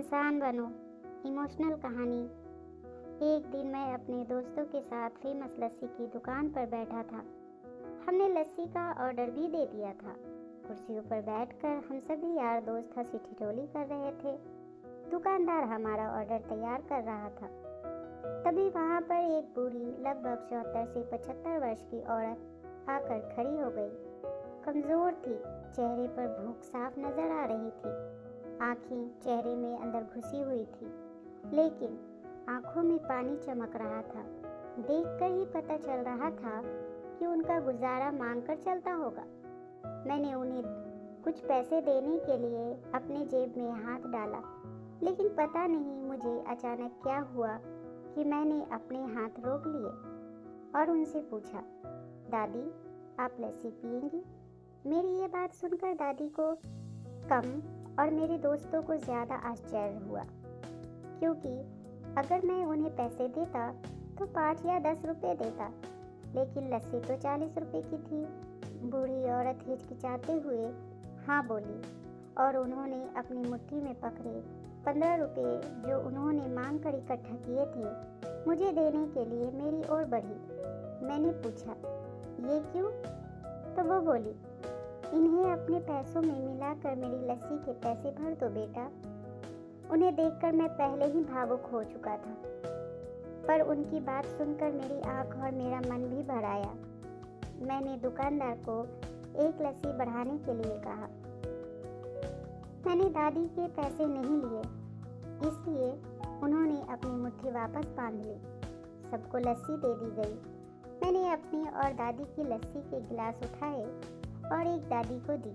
इंसान बनो। इमोशनल कहानी। एक दिन मैं अपने दोस्तों के साथ फेमस लस्सी की दुकान पर बैठा था। हमने लस्सी का ऑर्डर भी दे दिया था। कुर्सियों पर बैठकर हम सभी यार दोस्त हंसी ठिठोली कर रहे थे। दुकानदार हमारा ऑर्डर तैयार कर रहा था। तभी वहाँ पर एक बूढ़ी लगभग 74 से 75 वर्ष की औरत आकर खड़ी हो गई। कमजोर थी, चेहरे पर भूख साफ नजर आ रही थी। आंखें चेहरे में अंदर घुसी हुई थी, लेकिन आंखों में पानी चमक रहा था। देखकर ही पता चल रहा था कि उनका गुजारा मांगकर चलता होगा। मैंने उन्हें कुछ पैसे देने के लिए अपने जेब में हाथ डाला, लेकिन पता नहीं मुझे अचानक क्या हुआ कि मैंने अपने हाथ रोक लिए और उनसे पूछा, दादी आप लस्सी पिएंगी? मेरी ये बात सुनकर दादी को कम और मेरे दोस्तों को ज़्यादा आश्चर्य हुआ, क्योंकि अगर मैं उन्हें पैसे देता तो 5 या 10 रुपए देता, लेकिन लस्सी तो 40 रुपए की थी। बूढ़ी औरत हिचकिचाते हुए हाँ बोली और उन्होंने अपनी मुट्ठी में पकड़े 15 रुपए जो उन्होंने मांग कर इकट्ठा किए थे, मुझे देने के लिए मेरी ओर बढ़ी। मैंने पूछा, ये क्यों? तो वो बोली, इन्हें अपने पैसों में मिलाकर मेरी लस्सी के पैसे भर दो बेटा। उन्हें देखकर मैं पहले ही भावुक हो चुका था, पर उनकी बात सुनकर मेरी आंख और मेरा मन भी भर आया। मैंने दुकानदार को एक लस्सी बढ़ाने के लिए कहा। मैंने दादी के पैसे नहीं लिए, इसलिए उन्होंने अपनी मुट्ठी वापस बांध ली। सबको लस्सी दे दी गई। मैंने अपनी और दादी की लस्सी के गिलास उठाए और एक दादी को दी।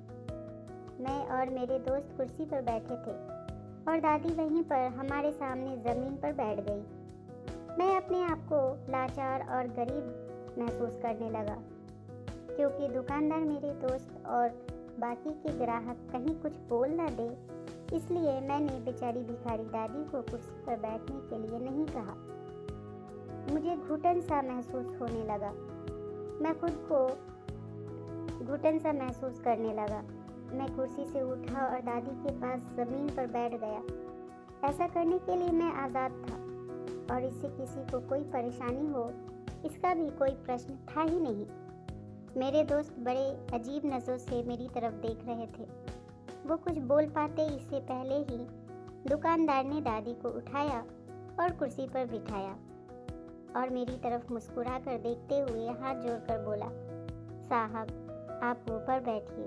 मैं और मेरे दोस्त कुर्सी पर बैठे थे और दादी वहीं पर हमारे सामने ज़मीन पर बैठ गई। मैं अपने आप को लाचार और गरीब महसूस करने लगा, क्योंकि दुकानदार मेरे दोस्त और बाकी के ग्राहक कहीं कुछ बोल ना दे, इसलिए मैंने बेचारी भिखारी दादी को कुर्सी पर बैठने के लिए नहीं कहा। मुझे घुटन सा महसूस होने लगा। मैं खुद को घुटन सा महसूस करने लगा। मैं कुर्सी से उठा और दादी के पास ज़मीन पर बैठ गया। ऐसा करने के लिए मैं आज़ाद था और इससे किसी को कोई परेशानी हो, इसका भी कोई प्रश्न था ही नहीं। मेरे दोस्त बड़े अजीब नज़रों से मेरी तरफ देख रहे थे। वो कुछ बोल पाते इससे पहले ही दुकानदार ने दादी को उठाया और कुर्सी पर बिठाया और मेरी तरफ मुस्कुरा कर देखते हुए हाथ जोड़कर बोला, साहब आप ऊपर बैठिए।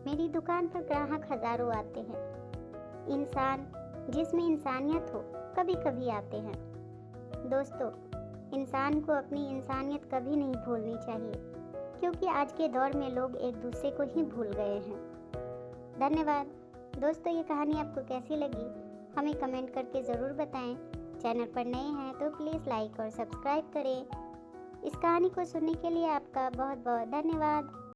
मेरी दुकान पर ग्राहक हजारों आते हैं। इंसान जिसमें इंसानियत हो कभी कभी आते हैं। दोस्तों, इंसान को अपनी इंसानियत कभी नहीं भूलनी चाहिए, क्योंकि आज के दौर में लोग एक दूसरे को ही भूल गए हैं। धन्यवाद। दोस्तों, ये कहानी आपको कैसी लगी हमें कमेंट करके ज़रूर बताएं। चैनल पर नए हैं तो प्लीज़ लाइक और सब्सक्राइब करें। इस कहानी को सुनने के लिए आपका बहुत बहुत धन्यवाद।